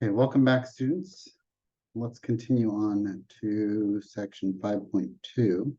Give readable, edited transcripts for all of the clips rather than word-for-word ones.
Okay, welcome back, students. Let's continue on to section 5.2.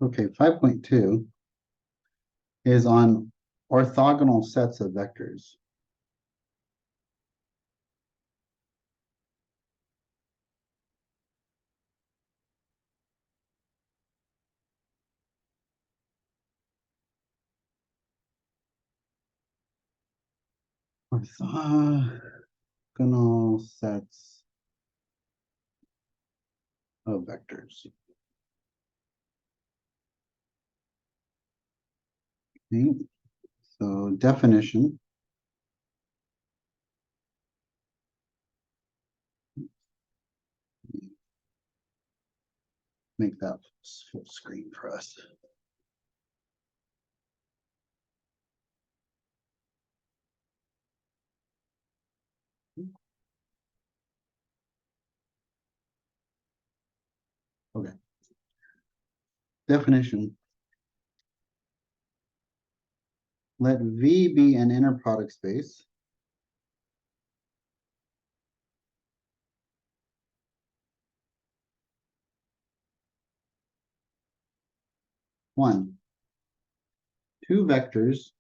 Okay, 5.2 is on orthogonal sets of vectors. Orthogonal sets of vectors. Okay, so definition. Make that full screen for us. Okay. Definition. Let V be an inner product space one, two vectors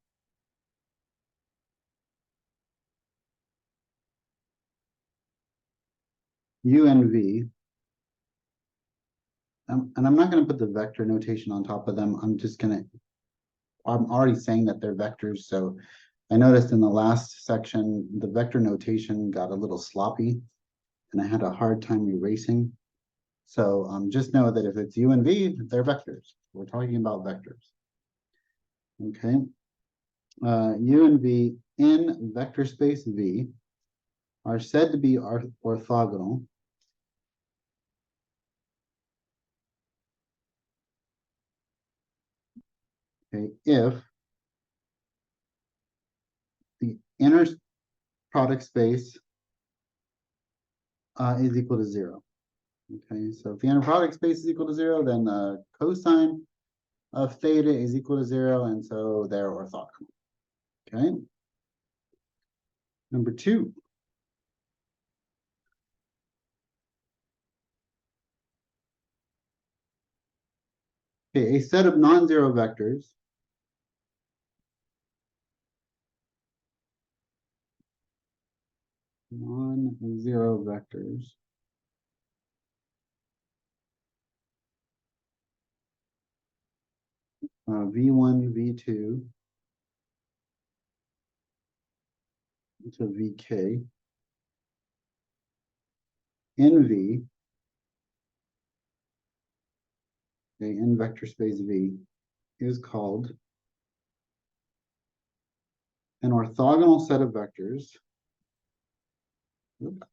U and V. And I'm not going to put the vector notation on top of them. I'm already saying that they're vectors. So I noticed in the last section, the vector notation got a little sloppy and I had a hard time erasing. So just know that if it's U and V, they're vectors. We're talking about vectors. Okay. U and V in vector space V are said to be orthogonal. Okay, if the inner product space is equal to 0. Okay, so if the inner product space is equal to 0, then the cosine of theta is equal to 0, and so they're orthogonal. Okay. Number 2. Okay, a set of non-zero vectors non-zero vectors v1, v2 to vk in V, okay, in vector space V, is called an orthogonal set of vectors. Oops.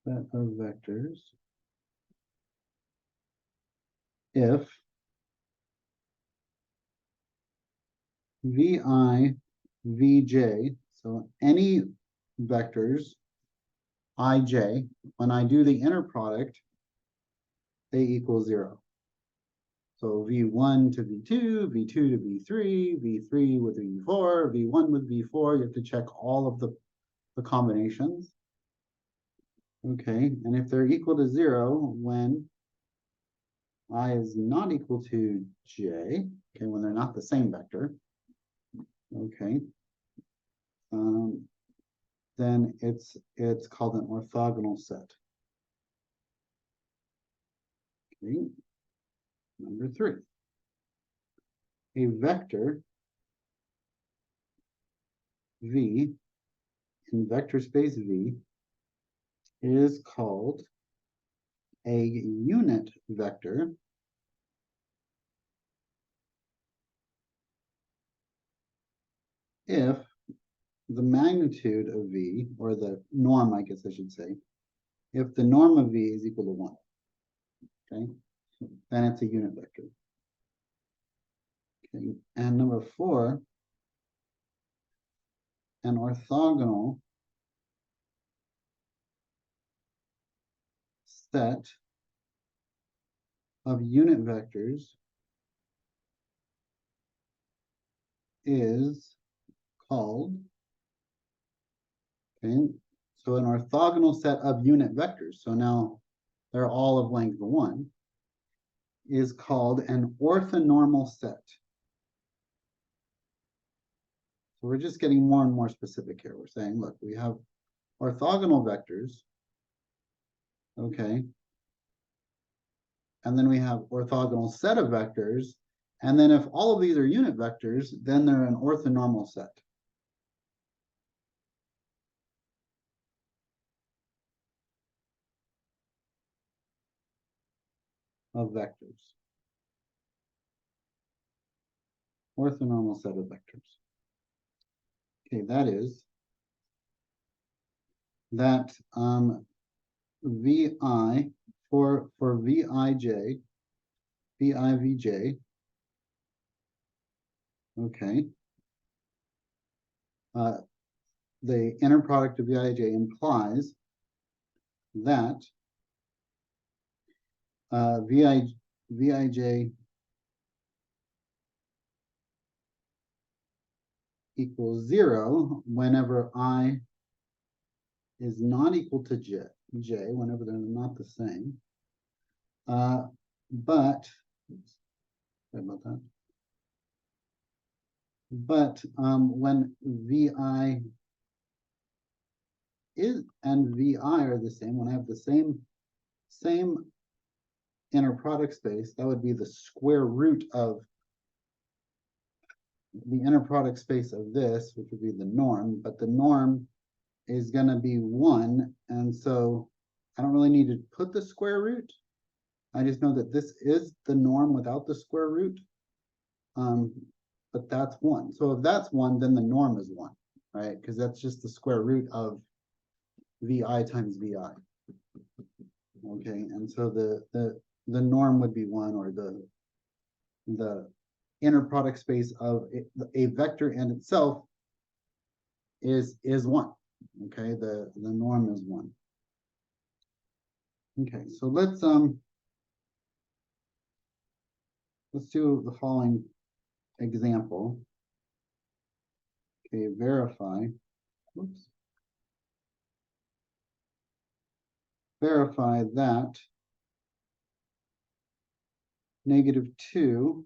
Set of vectors if vi, vj, so any vectors ij, when I do the inner product, they equal 0. So v1 to v2, v2 to v3, v3 with v4, v1 with v4. You have to check all of the combinations. Okay, and if they're equal to 0 when I is not equal to j, okay, when they're not the same vector, okay, then it's called an orthogonal set. Okay, number 3. A vector V in vector space V is called a unit vector if the magnitude of V, or the norm, I guess I should say, if the norm of V is equal to 1, okay, then it's a unit vector. Okay, and number 4, an orthogonal set of unit vectors is called, okay, so an orthogonal set of unit vectors, so now they're all of length 1, is called an orthonormal set. So we're just getting more and more specific here. We're saying, look, we have orthogonal vectors, okay, and then we have orthogonal set of vectors, and then if all of these are unit vectors, then they're an orthonormal set. Of vectors. Orthonormal set of vectors. Okay, that is that VI for VIJ, VIVJ, okay, the inner product of VIJ implies that VIJ equals 0 whenever I is not equal to J, whenever they're not the same. But, sorry about that. But when VI is and VI are the same, when I have the same inner product space, that would be the square root of the inner product space of this, which would be the norm, but the norm is going to be 1, and so I don't really need to put the square root. I just know that this is the norm without the square root, but that's 1. So if that's 1, then the norm is 1, right? Because that's just the square root of VI times VI. Okay, and so the norm would be 1, or the inner product space of a vector and itself is 1. Okay, the norm is 1. Okay, so let's do the following example. Okay, verify. Oops. Verify that -2,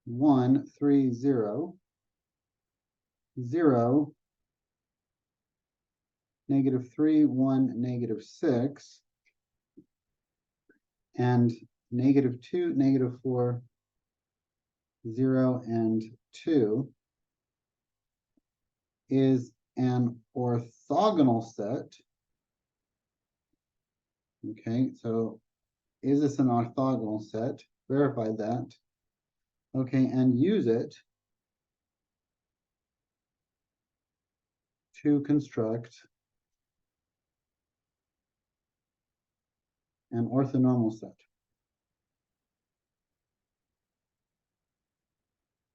1, 3, 0, 0, -3, 1, -6, and -2, -4, 0, and 2 is an orthogonal set. Okay, so is this an orthogonal set? Verify that. Okay, and use it to construct an orthonormal set.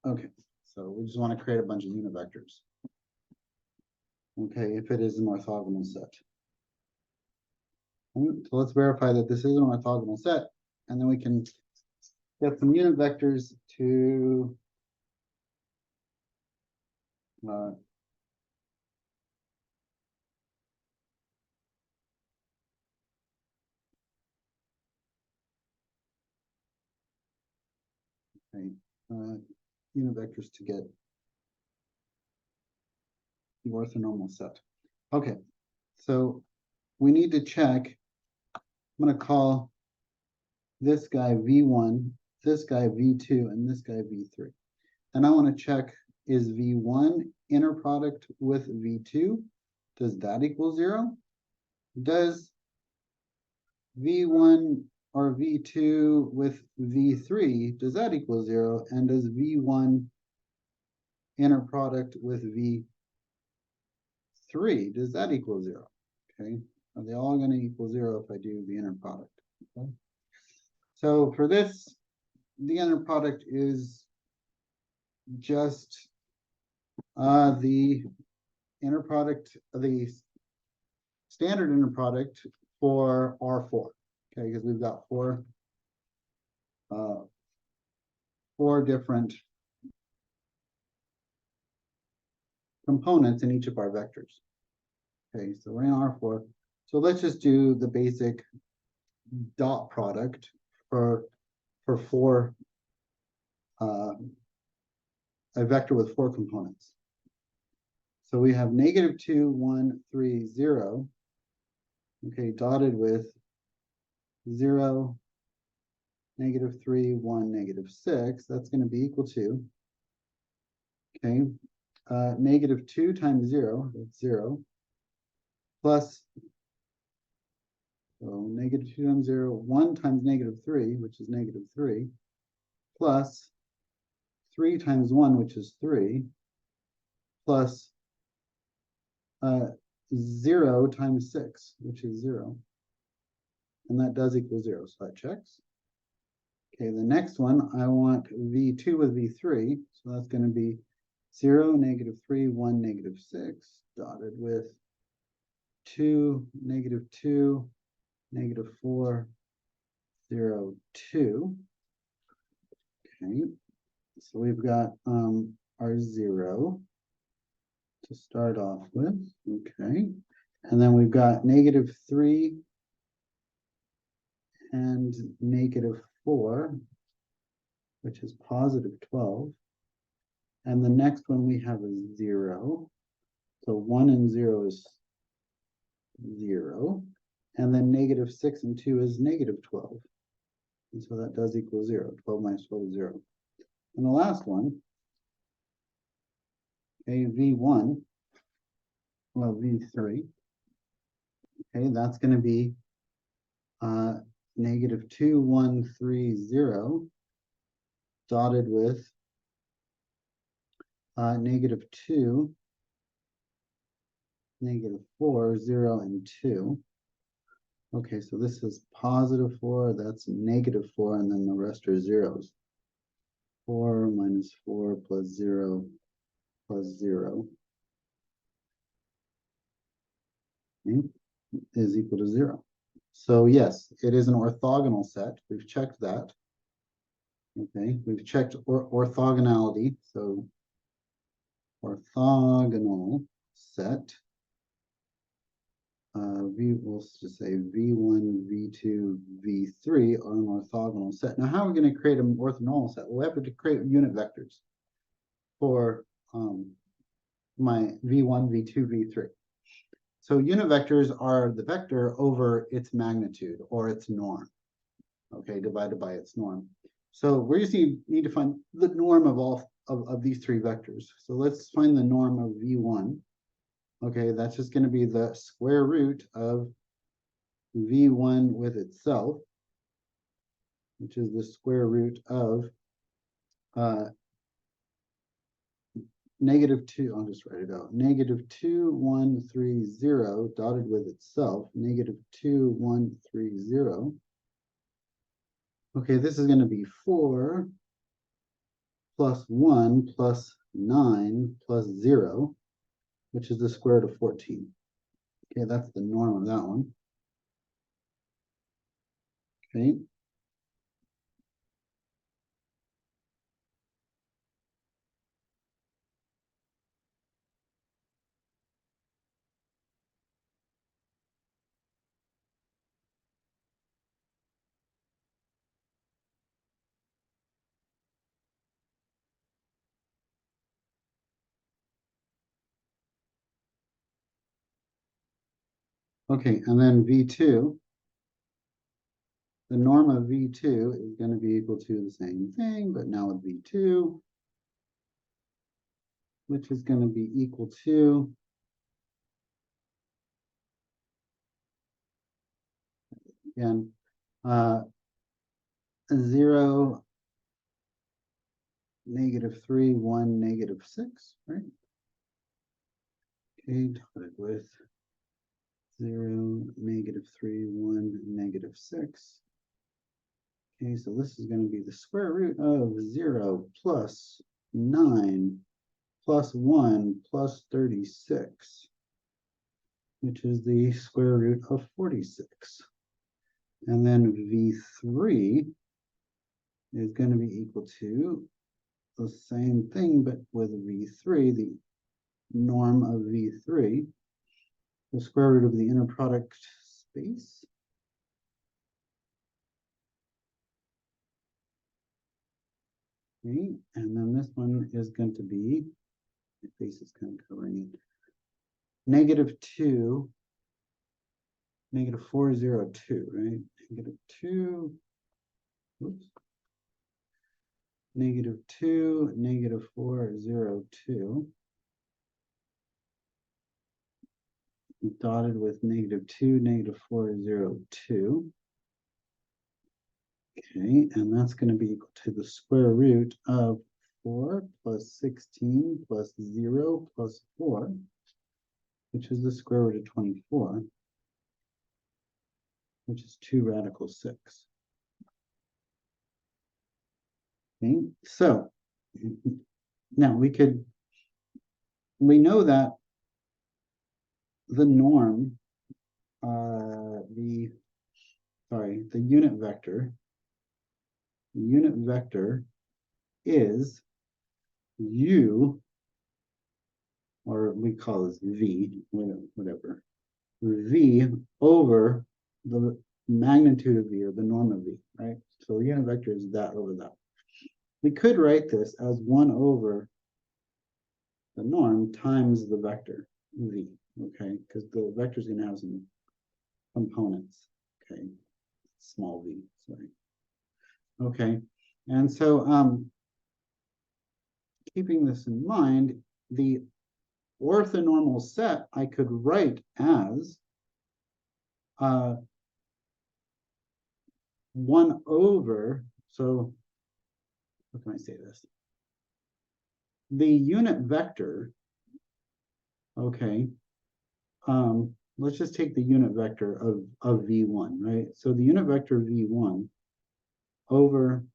Okay, so we just want to create a bunch of unit vectors. Okay, if it is an orthogonal set. So let's verify that this is an orthogonal set, and then we can get some unit vectors to okay, unit vectors to get the orthonormal set. Okay, so we need to check. I'm going to call this guy V1, this guy V2, and this guy V3. And I want to check is V1 inner product with V2? Does that equal 0? Does V1 or V2 with V3, does that equal 0? And does V1 inner product with V3, does that equal 0? Okay, are they all going to equal 0 if I do the inner product? Okay. So for this, the inner product is just the inner product, the standard inner product for R4. Okay, because we've got four different components in each of our vectors. Okay, so we're in R4. So let's just do the basic dot product for four, a vector with four components. So we have -2, 1, 3, 0. Okay, dotted with 0, -3, 1, -6. That's going to be equal to, okay, -2 times 0, that's 0, plus, so -2 times 0, 1 times -3, which is -3, plus 3 times 1, which is 3, plus 0 times 6, which is 0. And that does equal 0, so that checks. Okay, the next one, I want V2 with V3, so that's going to be 0, -3, 1, -6, dotted with 2, -2, -4, 0, 2. Okay, so we've got our 0 to start off with. Okay, and then we've got -3 and -4, which is +12. And the next one we have is 0. So 1 and 0 is 0. And then -6 and 2 is -12. And so that does equal 0. 12 minus 12 is 0. And the last one, okay, V1, well, V3, okay, that's going to be -2, 1, 3, 0, dotted with -2, -4, 0, and 2. Okay, so this is +4, that's -4, and then the rest are zeros. 4 minus 4 plus 0 plus 0, okay, is equal to 0. So yes, it is an orthogonal set. We've checked that. Okay, we've checked orthogonality. So orthogonal set. We'll just say V1, V2, V3 are an orthogonal set. Now, how are we going to create an orthogonal set? Well, we have to create unit vectors for my V1, V2, V3. So unit vectors are the vector over its magnitude or its norm, okay, divided by its norm. So we just need to find the norm of all of these three vectors. So let's find the norm of V1. Okay, that's just going to be the square root of V1 with itself, which is the square root of -2, I'll just write it out, -2, 1, 3, 0, dotted with itself, -2, 1, 3, 0. Okay, this is going to be 4 plus 1 plus 9 plus 0, which is the square root of 14. Okay, that's the norm of that one. Okay. Okay, and then V2, the norm of V2 is going to be equal to the same thing, but now with V2. which is going to be equal to again 0, -3, 1, -6, right? Okay, dotted with 0, -3, 1, -6. Okay, so this is going to be the square root of 0 plus 9 plus 1 plus 36, which is the square root of 46. And then V3 is going to be equal to the same thing, but with V3, the norm of V3, the square root of the inner product space. Okay, and then this one is going to be, the face is kind of covering it, -2, -402, right? -2, oops. -2, -402. Dotted with -2, -402. Okay, and that's going to be equal to the square root of 4 plus 16 plus 0 plus 4, which is the square root of 24, which is 2 radical 6. Okay, so now we know that the norm, the unit vector is u, or we call this v, whatever, v over the magnitude of v, or the norm of v, right? So the unit vector is that over that. We could write this as 1 over the norm times the vector v, okay? Because the vector is going to have some components, okay? Small v, sorry. Okay, and so keeping this in mind, the orthonormal set I could write as 1 over, so how can I say this? The unit vector, okay, let's just take the unit vector of v1, right? So the unit vector v1 over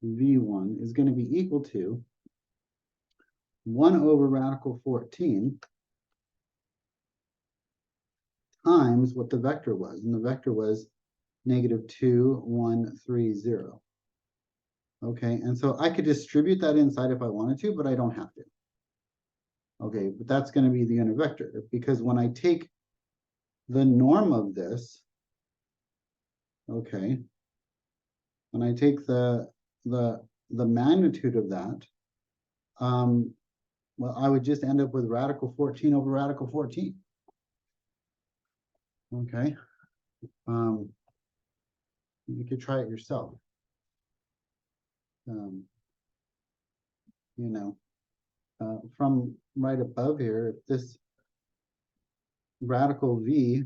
v1 is going to be equal to 1 over radical 14 times what the vector was, and the vector was -2, 1, 3, 0. Okay, and so I could distribute that inside if I wanted to, but I don't have to. Okay, but that's going to be the unit vector, because when I take the norm of this, okay, when I take the magnitude of that, well, I would just end up with radical 14 over radical 14. Okay, you could try it yourself. You know, from right above here, if this radical v,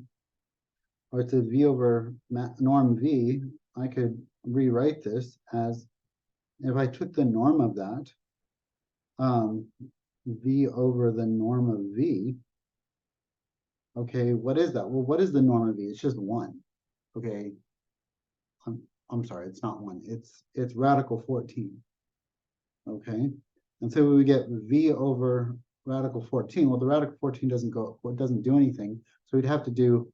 or it's a v over norm v, I could rewrite this as, if I took the norm of that, v over the norm of v, okay, what is that? Well, what is the norm of v? It's just 1. Okay, I'm sorry, it's not 1. It's radical 14. Okay, and so we get v over radical 14. Well, the radical 14 doesn't do anything, so we'd have to do,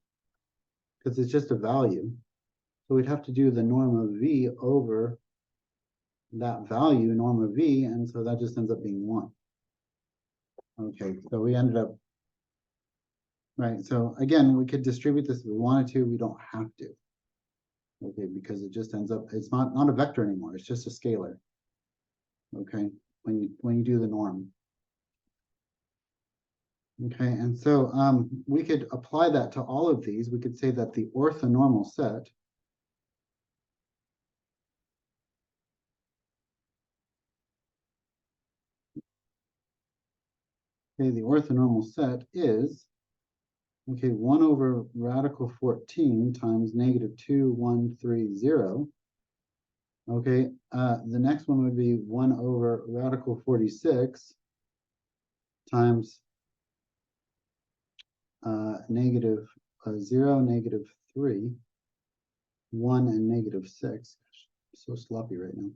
because it's just a value, so we'd have to do the norm of v over that value, norm of v, and so that just ends up being 1. Okay, so we ended up, right, so again, we could distribute this if we wanted to, we don't have to. Okay, because it just ends up, it's not a vector anymore, it's just a scalar. Okay, when you do the norm. Okay, and so we could apply that to all of these. We could say that the orthonormal set Okay, the orthonormal set is, okay, 1 over radical 14 times negative 2, 1, 3, 0. Okay, the next one would be 1 over radical 46 times negative 0, negative 3, 1, and negative 6. Gosh, I'm so sloppy right now.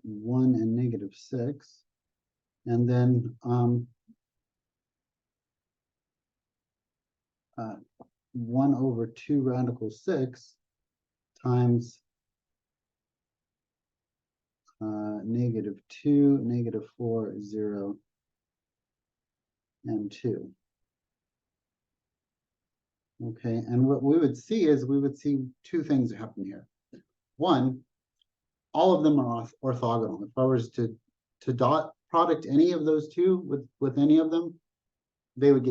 1 and negative 6. And then 1 over 2 radical 6 times negative 2, negative 4, 0, and 2. Okay, and what we would see is we would see two things happen here. One, all of them are orthogonal. If I was to dot product any of those two with any of them, they would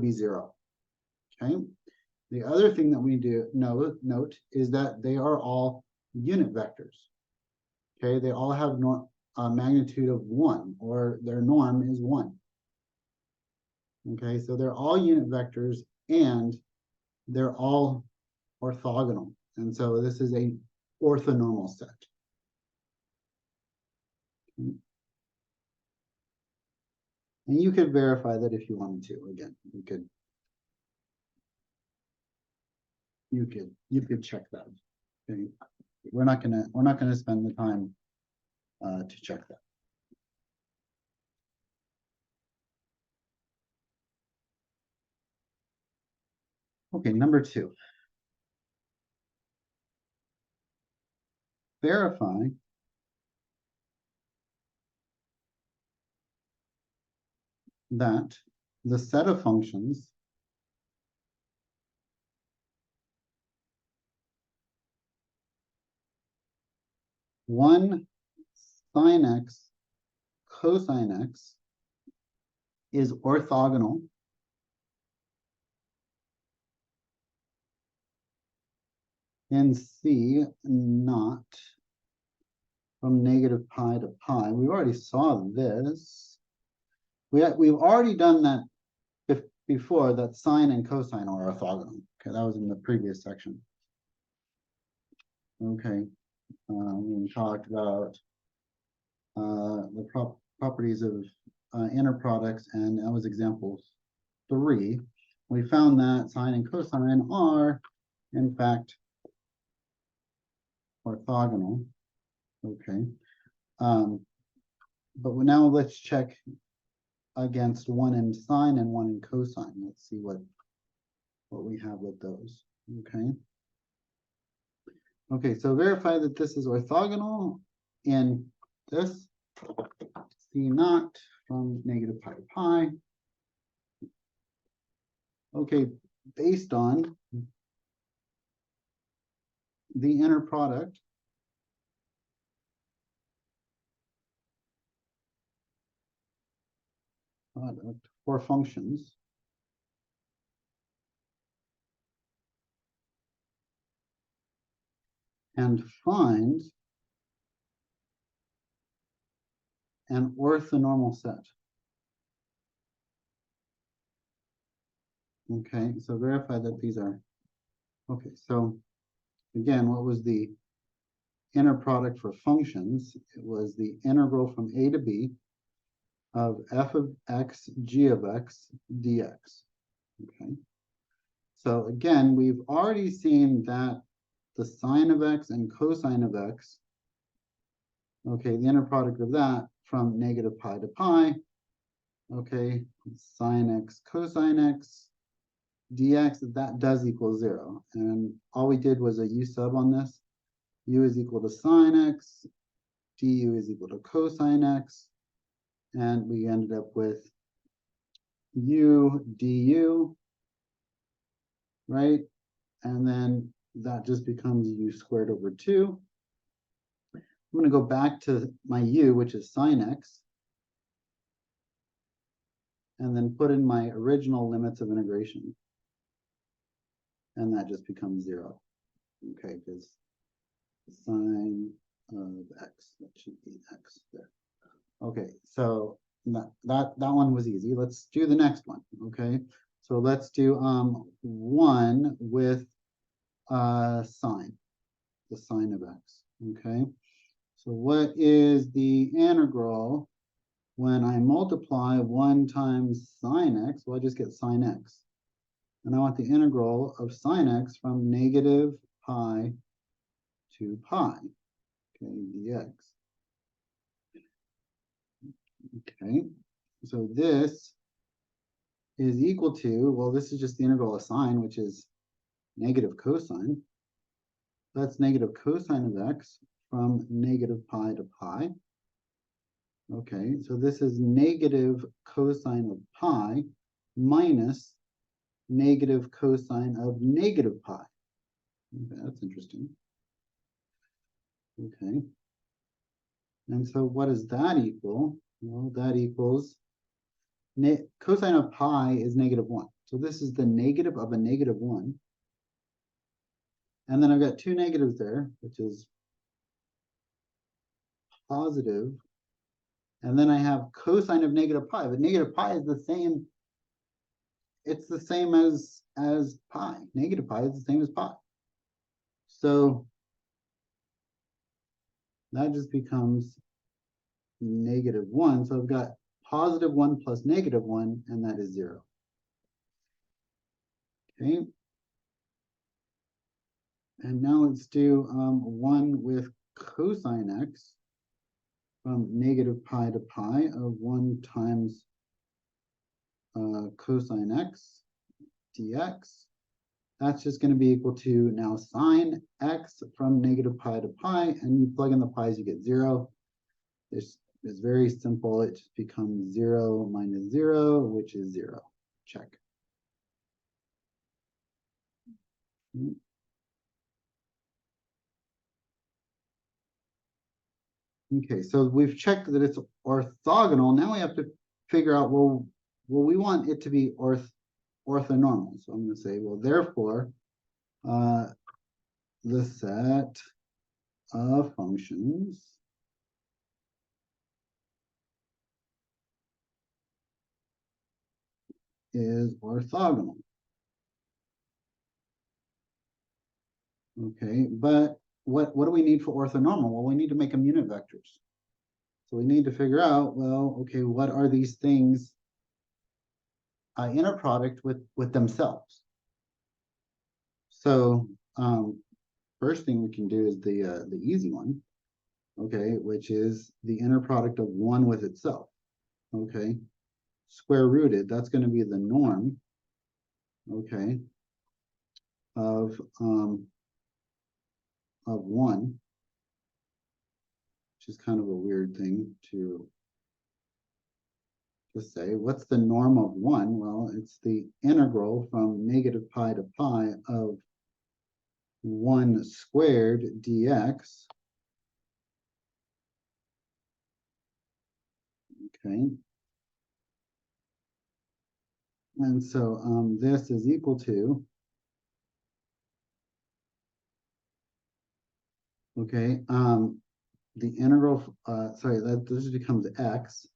be 0. Okay. The other thing that we do note is that they are all unit vectors. Okay, they all have a magnitude of 1, or their norm is 1. Okay, so they're all unit vectors and they're all orthogonal. And so this is a orthonormal set. And you could verify that if you wanted to. Again, you could check that. Okay. We're not gonna spend the time to check that. Okay, number 2. Verify that the set of functions one sine x cosine x is orthogonal in C not from negative pi to pi. We already saw this. We've already done that before, that sine and cosine are orthogonal. Okay, that was in the previous section. Okay, we talked about the properties of inner products, and that was example 3. We found that sine and cosine are, in fact, orthogonal. Okay, but now let's check against 1 in sine and 1 in cosine. Let's see what we have with those. Okay. Okay, so verify that this is orthogonal in this C naught from negative pi to pi. Okay, based on the inner product for functions and find an orthonormal set. Okay, so verify that these are, okay, so again, what was the inner product for functions? It was the integral from a to b of f of x g of x dx. Okay, so again, we've already seen that the sine of x and cosine of x, okay, the inner product of that from negative pi to pi, okay, sine x cosine x dx, that does equal 0. And all we did was a u sub on this. U is equal to sine x, du is equal to cosine x, and we ended up with u du, right? And then that just becomes u squared over 2. I'm going to go back to my u, which is sine x, and then put in my original limits of integration. And that just becomes 0. Okay, because sine of x, that should be x there. Okay, so that one was easy. Let's do the next one, okay? So let's do 1 with sine, the sine of x, okay? So what is the integral when I multiply 1 times sine x? Well, I just get sine x. And I want the integral of sine x from negative pi to pi, okay, dx. Okay, so this is equal to, well, this is just the integral of sine, which is negative cosine. That's negative cosine of x from negative pi to pi. Okay, so this is negative cosine of pi minus negative cosine of negative pi. Okay, that's interesting. Okay, and so what does that equal? Well, that equals cosine of pi is -1. So this is the negative of a -1. And then I've got 2 negatives there, which is positive. And then I have cosine of negative pi, but negative pi is the same. It's the same as pi. Negative pi is the same as pi. So that just becomes -1. So I've got +1 plus -1, and that is 0. Okay. And now let's do 1 with cosine x from negative pi to pi of 1 times cosine x dx. That's just going to be equal to now sine x from negative pi to pi, and you plug in the pi's, you get 0. This is very simple. It just becomes 0 minus 0, which is 0. Check. Okay, so we've checked that it's orthogonal. Now we have to figure out, well, we want it to be orthonormal. So I'm going to say, well, therefore, the set of functions is orthogonal. Okay, but what do we need for orthonormal? Well, we need to make them unit vectors. So we need to figure out, well, okay, what are these things inner product with themselves? So first thing we can do is the easy one, okay, which is the inner product of 1 with itself. Okay, square rooted, that's going to be the norm, okay, of 1, which is kind of a weird thing to say. What's the norm of 1? Well, it's the integral from negative pi to pi of 1 squared dx. Okay. And so this is equal to, okay, the integral, sorry, that this becomes x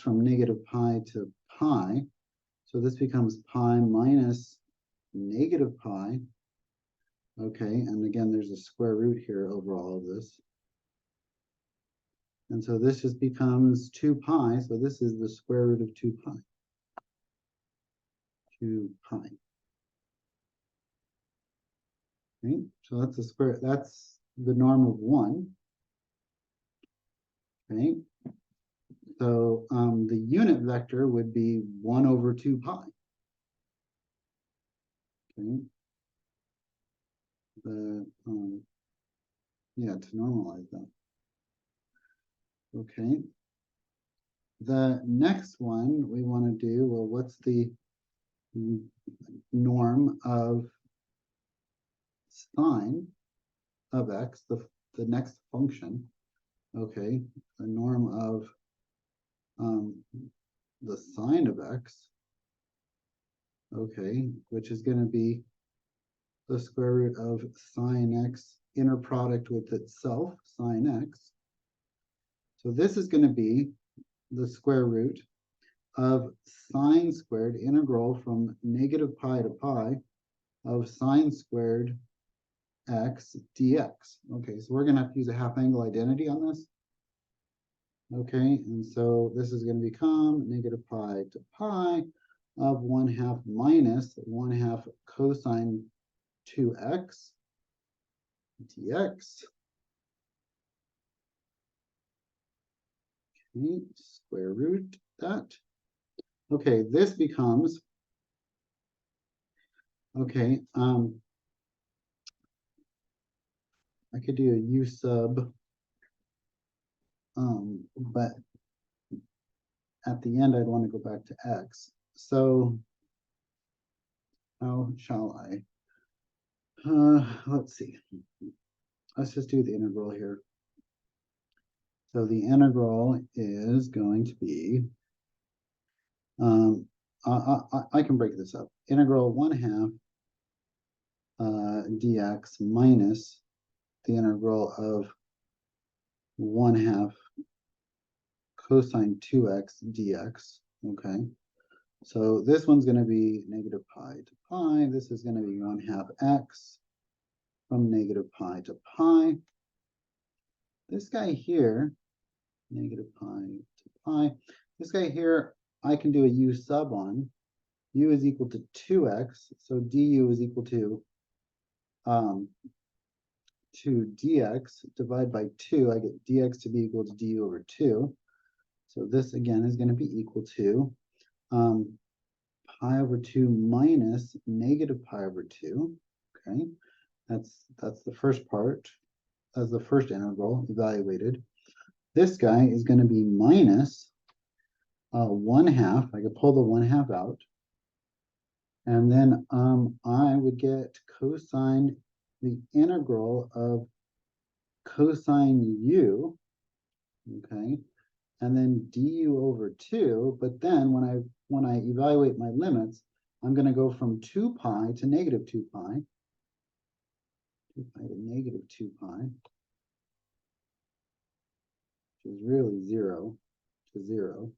from negative pi to pi. So this becomes pi minus negative pi. Okay, and again, there's a square root here over all of this. And so this just becomes 2 pi. So this is the square root of 2 pi. 2 pi. Okay, so that's that's the norm of 1. Okay, so the unit vector would be 1 over 2 pi. Okay, yeah, to normalize that. Okay, the next one we want to do, well, what's the norm of sine of x, the next function? Okay, the norm of the sine of x, okay, which is going to be the square root of sine x inner product with itself, sine x. So this is going to be the square root of sine squared integral from negative pi to pi of sine squared x dx. Okay, so we're going to have to use a half angle identity on this. Okay, and so this is going to become negative pi to pi of 1/2 minus 1/2 cosine 2x dx. Okay, square root that. Okay, this becomes, okay, I could do a u sub, but at the end I'd want to go back to x. So how shall I? Let's see. Let's just do the integral here. So the integral is going to be, I can break this up. Integral 1/2 dx minus the integral of 1/2 cosine 2x dx. Okay, so this one's going to be negative pi to pi. This is going to be 1/2 x from negative pi to pi. This guy here, negative pi to pi. This guy here, I can do a u sub on. U is equal to 2x, so du is equal to dx divided by 2. I get dx to be equal to du over 2. So this again is going to be equal to pi over 2 minus negative pi over 2. Okay, that's the first part. That's the first integral evaluated. This guy is going to be minus 1/2. I could pull the 1/2 out. And then I would get cosine, the integral of cosine u, okay, and then du over 2. But then when I evaluate my limits, I'm going to go from 2 pi to negative 2 pi. 2 pi to negative 2 pi, which is really 0 to 0.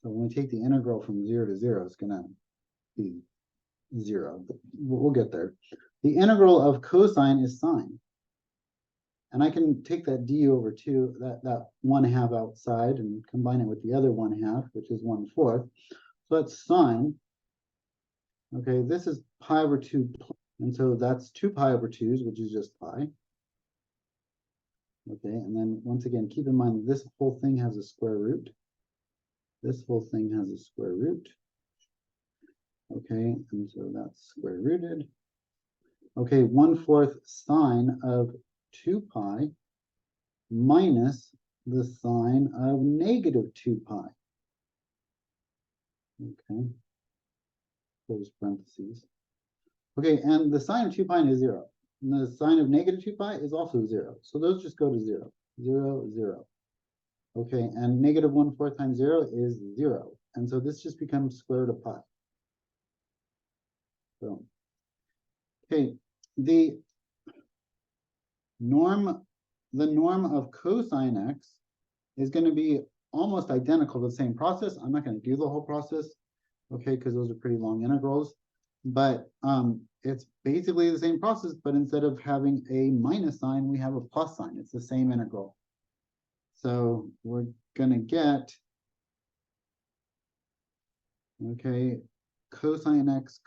So when we take the integral from 0 to 0, it's going to be 0. But we'll get there. The integral of cosine is sine. And I can take that du over 2, that 1/2 outside, and combine it with the other 1/2, which is 1/4. So that's sine. Okay, this is pi over 2. And so that's 2 pi over 2's, which is just pi. Okay, and then once again, keep in mind this whole thing has a square root. This whole thing has a square root. Okay, and so that's square rooted. Okay, 1/4 sine of 2 pi minus the sine of negative 2 pi. Okay, close parentheses. Okay, and the sine of 2 pi is 0. And the sine of negative 2 pi is also 0. So those just go to 0. 0, 0. Okay, and negative 1/4 times 0 is 0. And so this just becomes square root of pi. So, okay, the norm of cosine x is going to be almost identical to the same process. I'm not going to do the whole process, okay, because those are pretty long integrals. But it's basically the same process, but instead of having a minus sign, we have a plus sign. It's the same integral. So we're going to get, okay, cosine x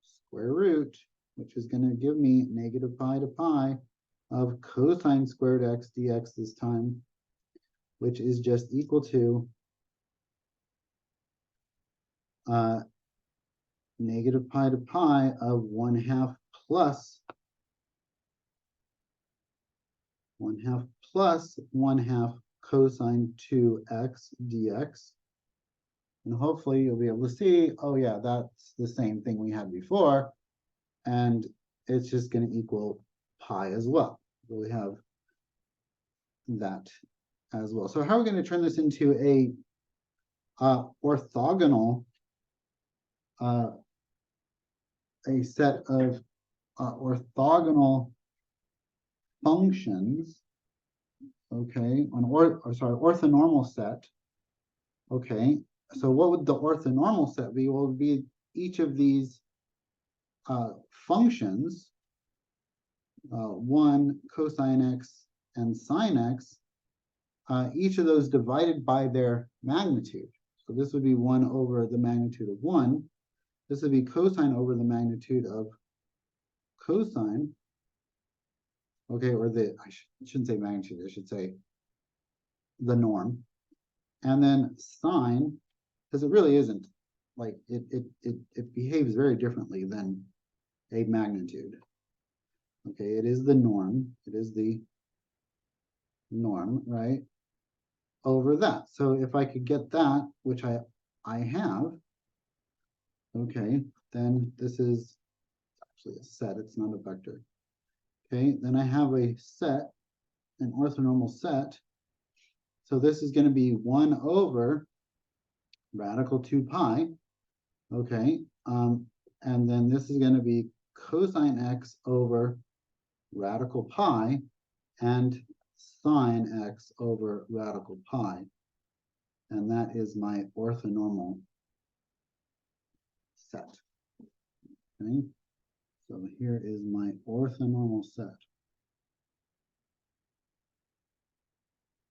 square root, which is going to give me negative pi to pi of cosine squared x dx this time, which is just equal to negative pi to pi of 1/2 plus 1/2 plus 1/2 cosine 2x dx. And hopefully you'll be able to see, oh yeah, that's the same thing we had before. And it's just going to equal pi as well. So we have that as well. So how are we going to turn this into a orthogonal, a set of orthogonal functions okay, orthonormal set. Okay, so what would the orthonormal set be? Well, it would be each of these functions, 1 cosine x and sine x, each of those divided by their magnitude. So this would be 1 over the magnitude of 1. This would be cosine over the magnitude of cosine. Okay, or I shouldn't say magnitude, I should say the norm. And then sine, because it really isn't, like it behaves very differently than a magnitude. Okay, it is the norm. It is the norm, right? Over that. So if I could get that, which I have, okay, then this is actually a set, it's not a vector. Okay, then I have a set, an orthonormal set. So this is going to be 1 over radical 2 pi. Okay, and then this is going to be cosine x over radical pi and sine x over radical pi. And that is my orthonormal set. Okay, so here is my orthonormal set.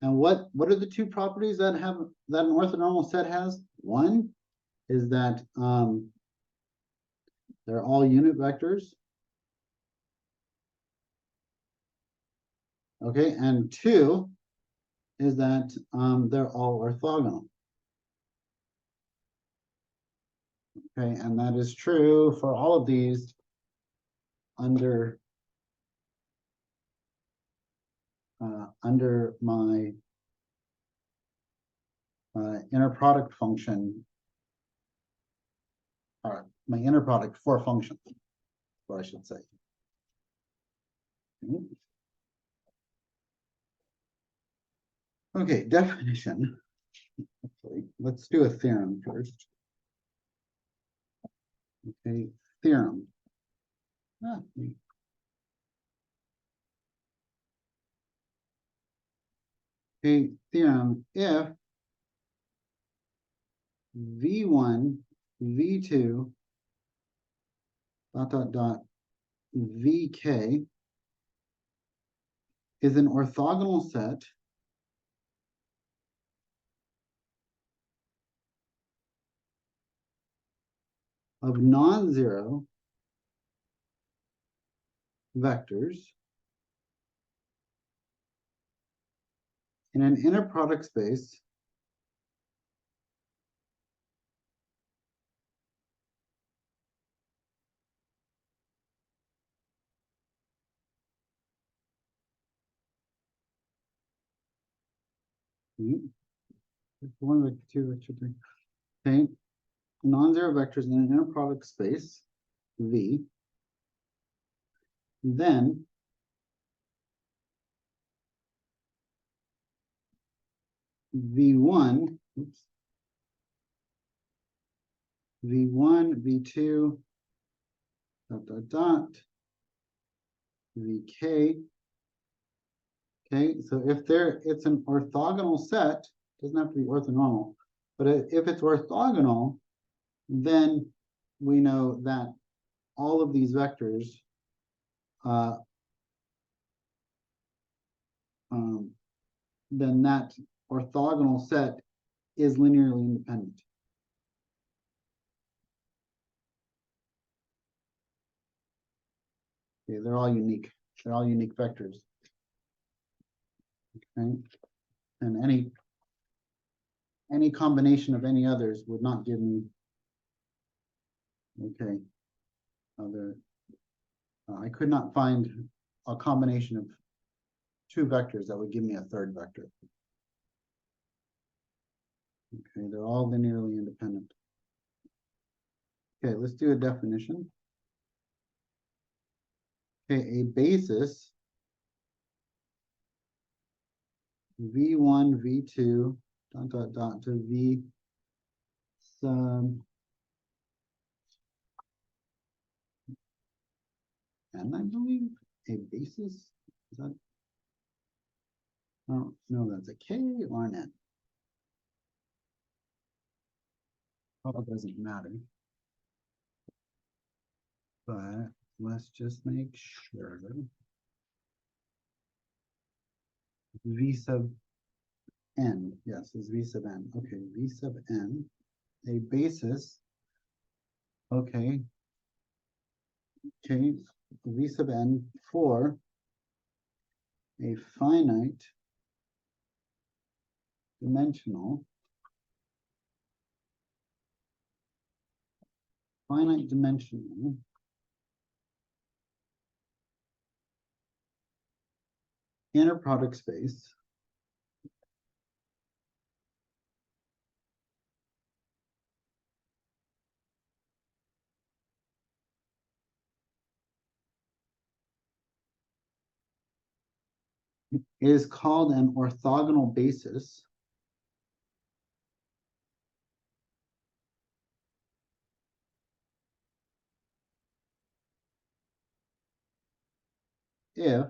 And what are the two properties that an orthonormal set has? One is that they're all unit vectors. Okay, and 2 is that they're all orthogonal. Okay, and that is true for all of these under my inner product function, or my inner product for functions, what I should say. Okay, definition. Let's do a theorem first. Okay, theorem. Okay, theorem, if V1, V2, Vk is an orthogonal set of non-zero vectors in an inner product space one vector, two vector, three. Okay, non-zero vectors in an inner product space V, then V1, V1, V2, Vk. Okay, so if it's an orthogonal set, doesn't have to be orthonormal, but if it's orthogonal, then we know that all of these vectors then that orthogonal set is linearly independent. Okay, they're all unique. They're all unique vectors. Okay, and any combination of any others would not give me, okay, I could not find a combination of two vectors that would give me a third vector. Okay, they're all linearly independent. Okay, let's do a definition. Okay, a basis V1, V2, to V sub n, I believe, a basis. Is that I don't know if that's a K or an N. Well, it doesn't matter. But let's just make sure. V sub n, yes, is V sub n. Okay, V sub n, a basis. Okay. Okay, V sub n for a finite dimensional inner product space is called an orthogonal basis if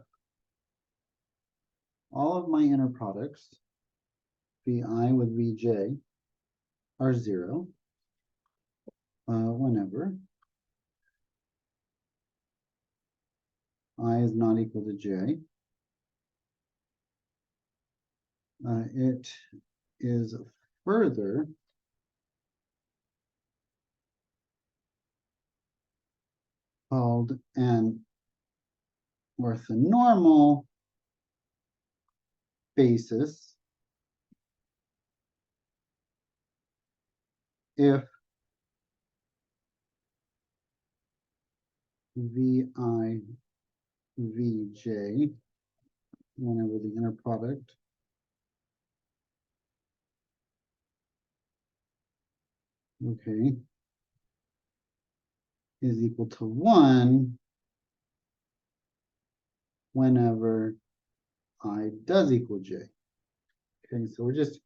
all of my inner products, Vi with Vj, are 0 whenever I is not equal to j. It is further called an orthonormal basis if Vi Vj, whenever the inner product okay, is equal to 1 whenever I does equal j. Okay, so we're just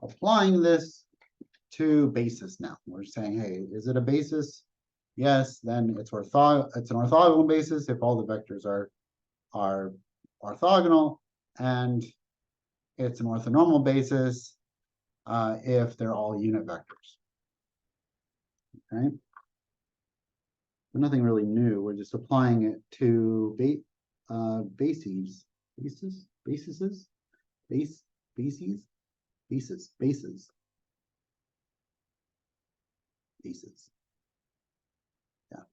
applying this to basis now. We're saying, hey, is it a basis? Yes, then it's an orthogonal basis if all the vectors are orthogonal, and it's an orthonormal basis if they're all unit vectors. Okay. But nothing really new. We're just applying it to bases. Yeah.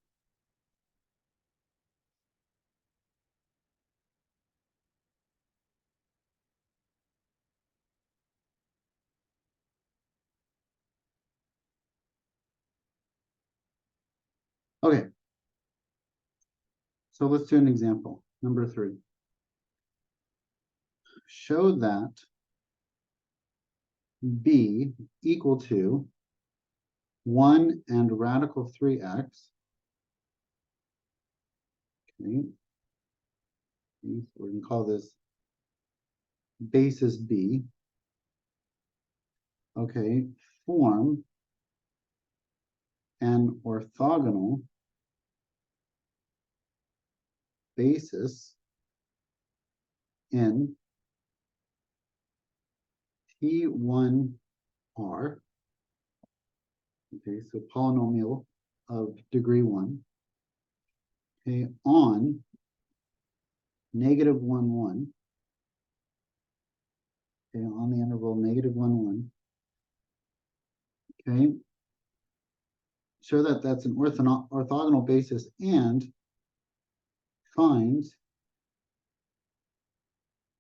Okay. So let's do an example. Number 3. Show that b equal to 1 and radical 3x. Okay. So we're going to call this basis b. Okay, form an orthogonal basis in T1R. Okay, so polynomial of degree 1. Okay, on -1, 1. Okay, on the interval -1, 1. Okay, show that that's an orthogonal basis and find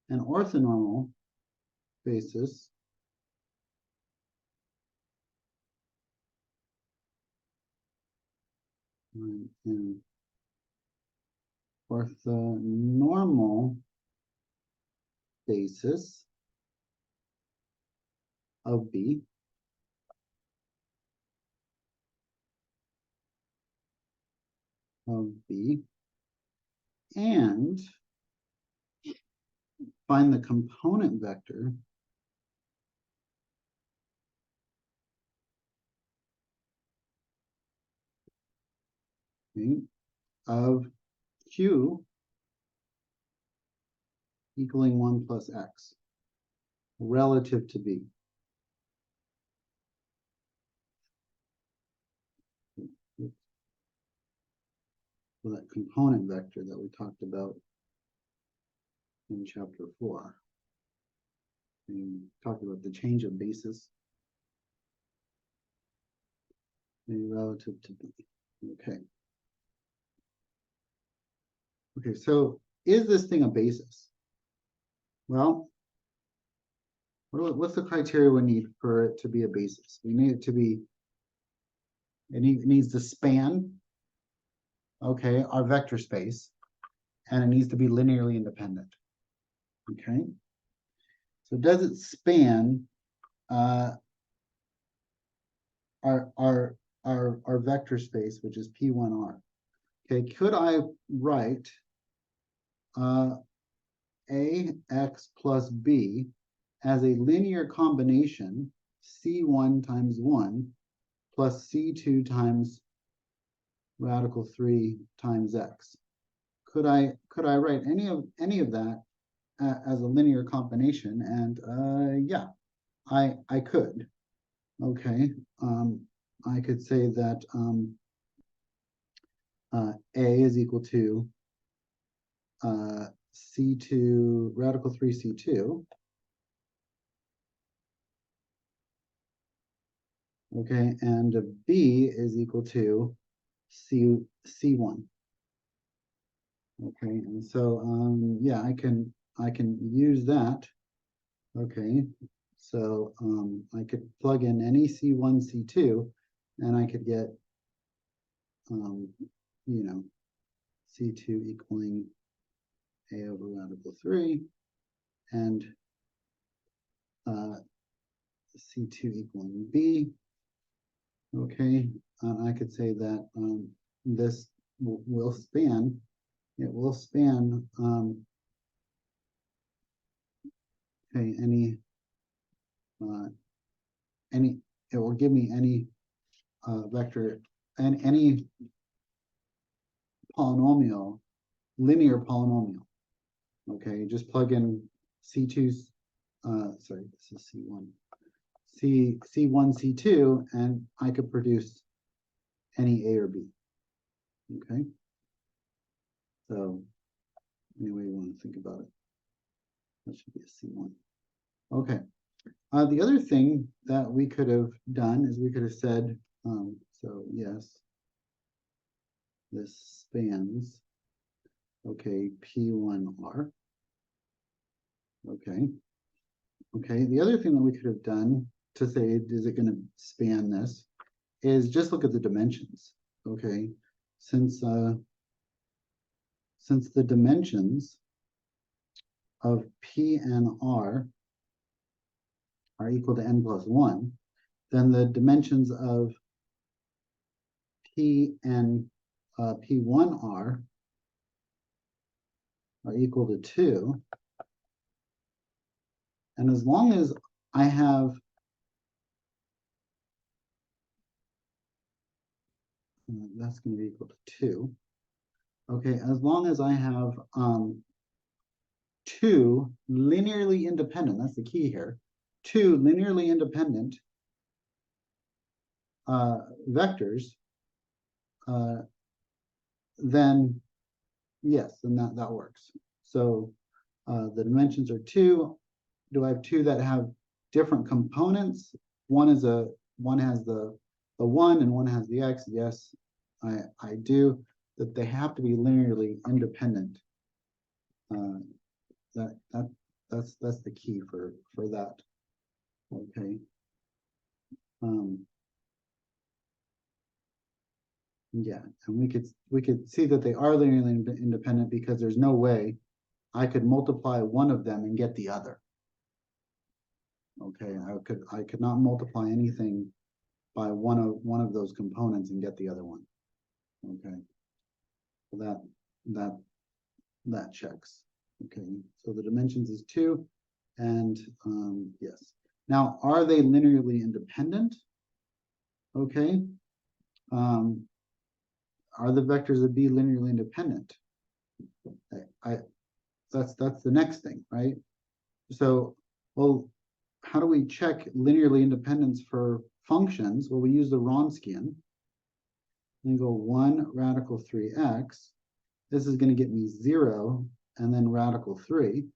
an orthonormal basis an orthonormal basis of B and find the component vector okay, of Q equaling 1 plus X. relative to B. So that component vector that we talked about in chapter 4. We talked about the change of basis. A relative to B. Okay. Okay, so is this thing a basis? Well, what's the criteria we need for it to be a basis? We need it to be, it needs to span, okay, our vector space, and it needs to be linearly independent. Okay. So does it span our vector space, which is P1R? Okay, could I write AX plus B as a linear combination C1 times 1 plus C2 times radical 3 times X? Could I write any of that as a linear combination? And yeah, I could. Okay, I could say that A is equal to C2 radical 3 C2. Okay, and B is equal to C1. Okay, and so yeah, I can use that. Okay, so I could plug in any C1, C2, and I could get you know, C2 equaling A over radical 3, and C2 equaling B. Okay, I could say that this will span, it will span okay, it will give me any vector and any polynomial, linear polynomial. Okay, just plug in C2's, sorry, this is C1. C1, C2, and I could produce any A or B. Okay. So any way you want to think about it. That should be a C1. Okay. The other thing that we could have done is we could have said, so yes, this spans, okay, P1R. Okay. Okay, the other thing that we could have done to say, is it going to span this, is just look at the dimensions. Okay, since the dimensions of P and R are equal to n plus 1, then the dimensions of P and P1R are equal to 2. And as long as I have that's going to be equal to 2. Okay, as long as I have 2 linearly independent, that's the key here, 2 linearly independent vectors, then yes, then that works. So the dimensions are 2. Do I have 2 that have different components? One has the 1 and one has the X. Yes, I do. That they have to be linearly independent. That's the key for that. Okay. Yeah, and we could see that they are linearly independent because there's no way I could multiply one of them and get the other. Okay, I could not multiply anything by one of those components and get the other one. Okay, so that checks. Okay, so the dimensions is 2, and yes. Now, are they linearly independent? Okay. Are the vectors of B linearly independent? That's the next thing, right? So, well, how do we check linearly independence for functions? Well, we use the Wronskian. And go 1 radical 3x. This is going to get me 0 and then radical 3.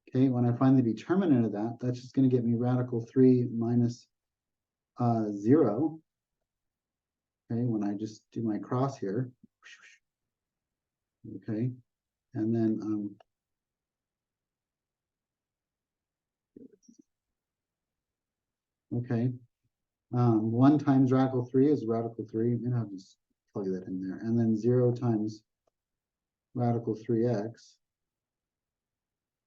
Okay, when I find the determinant of that, that's just going to get me radical 3 minus 0. Okay, when I just do my cross here. Okay, and then okay, 1 times radical 3 is radical 3, and I'll just plug that in there. And then 0 times radical 3x,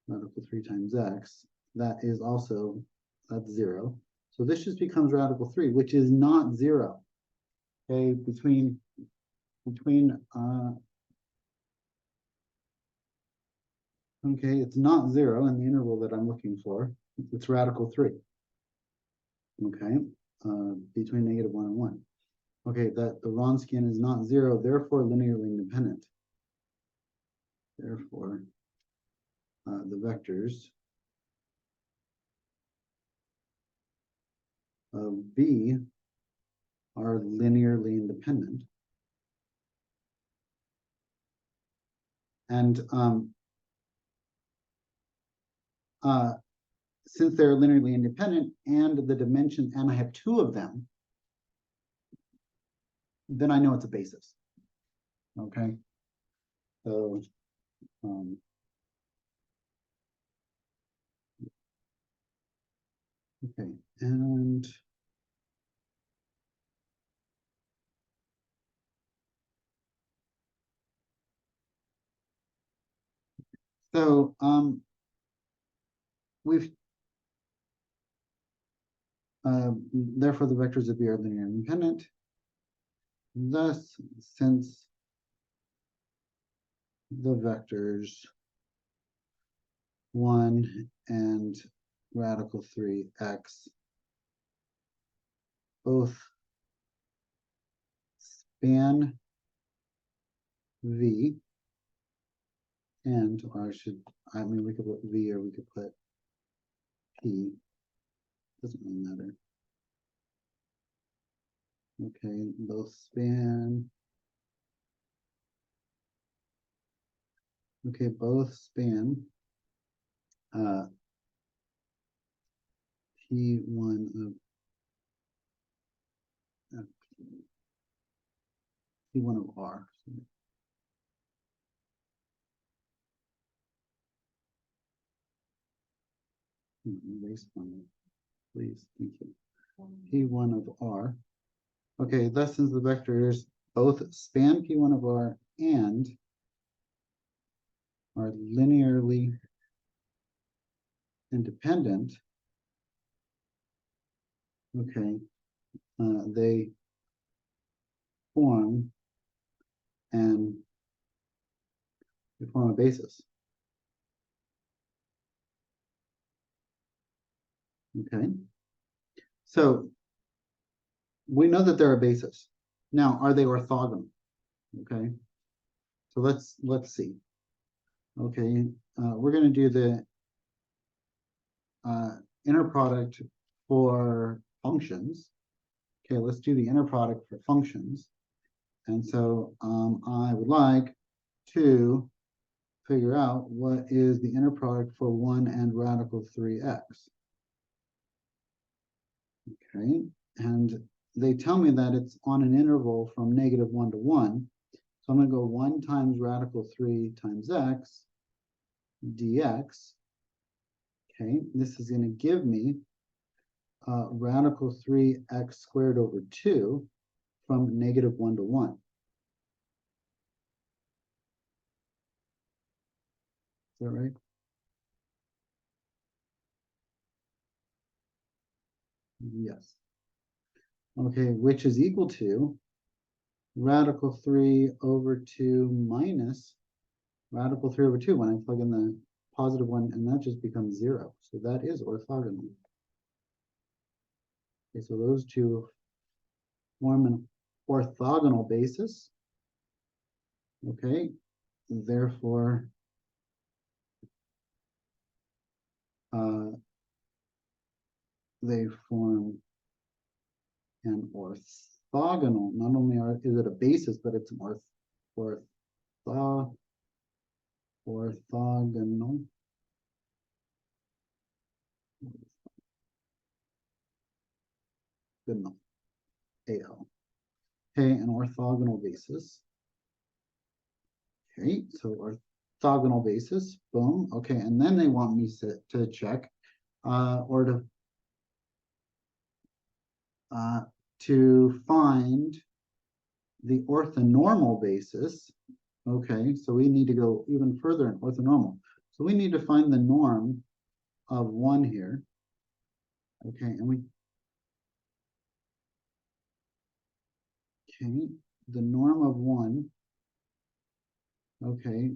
radical 3 times x, that is also, that's 0. So this just becomes radical 3, which is not 0. Okay, between okay, it's not 0 in the interval that I'm looking for. It's radical 3. Okay, between -1 and 1. Okay, that the Wronskian is not 0, therefore linearly independent. Therefore, the vectors of B are linearly independent. And since they're linearly independent and the dimension, and I have 2 of them, then I know it's a basis. Okay, so okay, and so we've therefore the vectors of B are linearly independent. Thus, since the vectors 1 and radical 3x both span V, and, or I mean, we could put V or we could put P, doesn't really matter. Okay, both span, okay, both span P1 of P1 of R. Erase one, please, thank you. P1 of R. Okay, thus since the vectors both span P1 of R and are linearly independent, okay, they form a basis. Okay, so we know that they're a basis. Now, are they orthogonal? Okay, so let's see. Okay, we're going to do the inner product for functions. Okay, let's do the inner product for functions. And so I would like to figure out what is the inner product for 1 and radical 3x. Okay, and they tell me that it's on an interval from -1 to 1. So I'm going to go 1 times radical 3 times x dx. Okay, this is going to give me radical 3x squared over 2 from -1 to 1. Is that right? Yes. Okay, which is equal to radical 3 over 2 minus radical 3 over 2 when I plug in the positive one, and that just becomes 0. So that is orthogonal. Okay, so those two form an orthogonal basis. Okay, therefore, they form an orthogonal. Not only is it a basis, but it's an orthogonal. Good AL. Okay, an orthogonal basis. Okay, so orthogonal basis, boom. Okay, and then they want me to check or to find the orthonormal basis. Okay, so we need to go even further in orthonormal. So we need to find the norm of 1 here. Okay, and the norm of 1. Okay,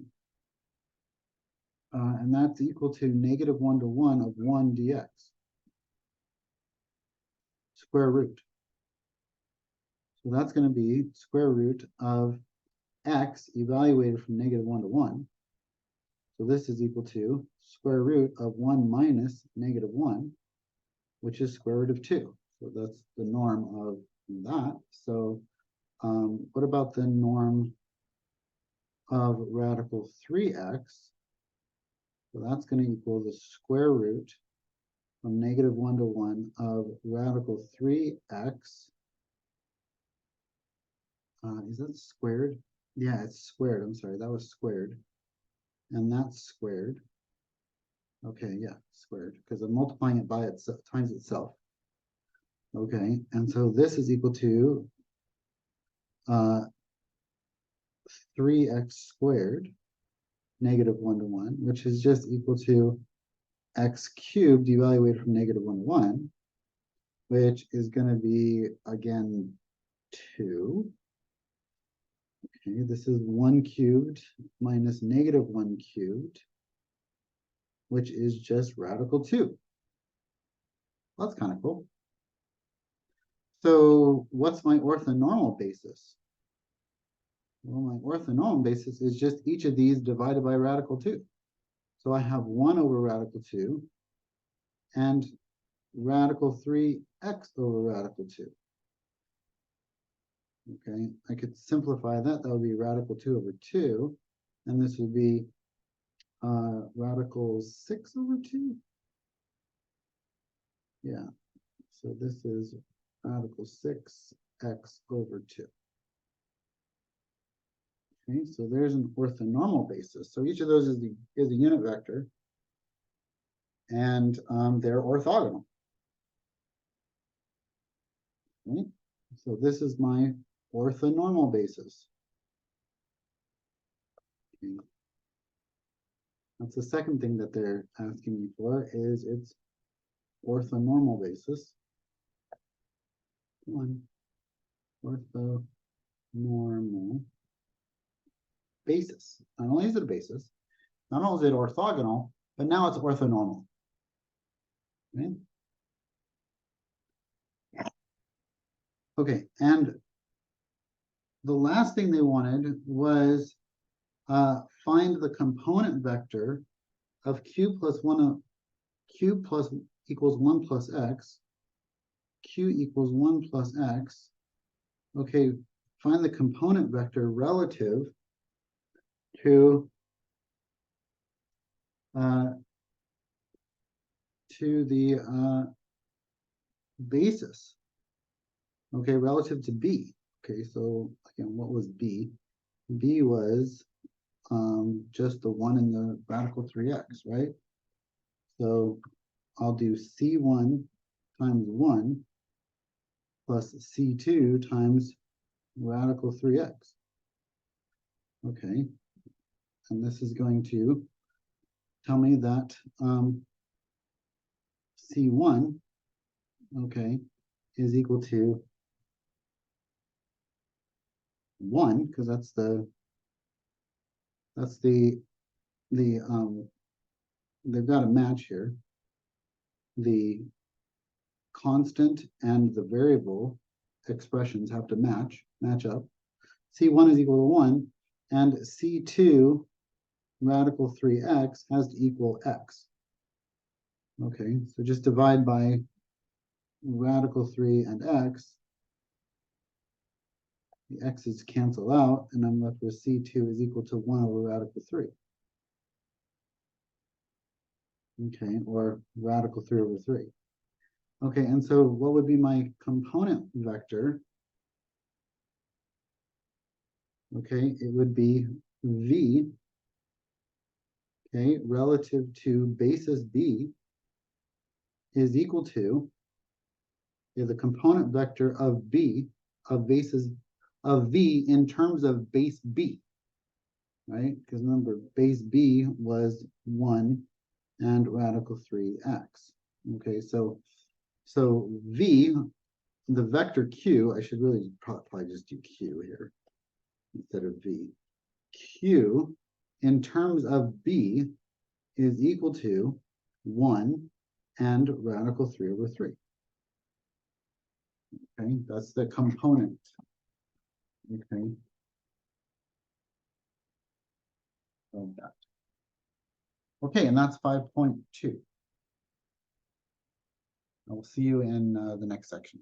and that's equal to -1 to 1 of 1 dx. Square root. So that's going to be square root of x evaluated from -1 to 1. So this is equal to square root of 1 minus -1, which is square root of 2. So that's the norm of that. So what about the norm of radical 3x? So that's going to equal the square root from -1 to 1 of radical 3x. Is that squared? Yeah, it's squared. I'm sorry, that was squared. And that's squared. Okay, yeah, squared, because I'm multiplying it by itself times itself. Okay, and so this is equal to 3x squared, -1 to 1, which is just equal to x cubed evaluated from -1 to 1, which is going to be, again, 2. Okay, this is 1 cubed minus -1 cubed, which is just radical 2. That's kind of cool. So what's my orthonormal basis? Well, my orthonormal basis is just each of these divided by radical 2. So I have 1 over radical 2 and radical 3x over radical 2. Okay, I could simplify that. That would be radical 2 over 2. And this would be radical 6 over 2. Yeah, so this is radical 6x over 2. Okay, so there's an orthonormal basis. So each of those is a unit vector, and they're orthogonal. Okay, so this is my orthonormal basis. Okay. That's the second thing that they're asking me for, is its orthonormal basis. One orthonormal basis. Not only is it a basis, not only is it orthogonal, but now it's orthonormal. Okay. Okay, and the last thing they wanted was find the component vector of q plus equals 1 plus x, q equals 1 plus x. Okay, find the component vector relative to the basis. Okay, relative to b. Okay, so again, what was b? B was just the 1 in the radical 3x, right? So I'll do C1 times 1 plus C2 times radical 3x. Okay, and this is going to tell me that C1, okay, is equal to 1, because they've got a match here. The constant and the variable expressions have to match up. C1 is equal to 1, and C2 radical 3x has to equal x. Okay, so just divide by radical 3 and x, the x's cancel out, and I'm left with C2 is equal to 1 over radical 3. Okay, or radical 3 over 3. Okay, and so what would be my component vector? Okay, it would be v, okay, relative to basis b is equal to the component vector of b, of basis, of v in terms of base b, right? Because remember, base b was 1 and radical 3x. Okay, so v, the vector q, I should really probably just do q here instead of v. Q in terms of b is equal to 1 and radical 3 over 3. Okay, that's the component. Okay, of that. Okay, and that's 5.2. I will see you in the next section.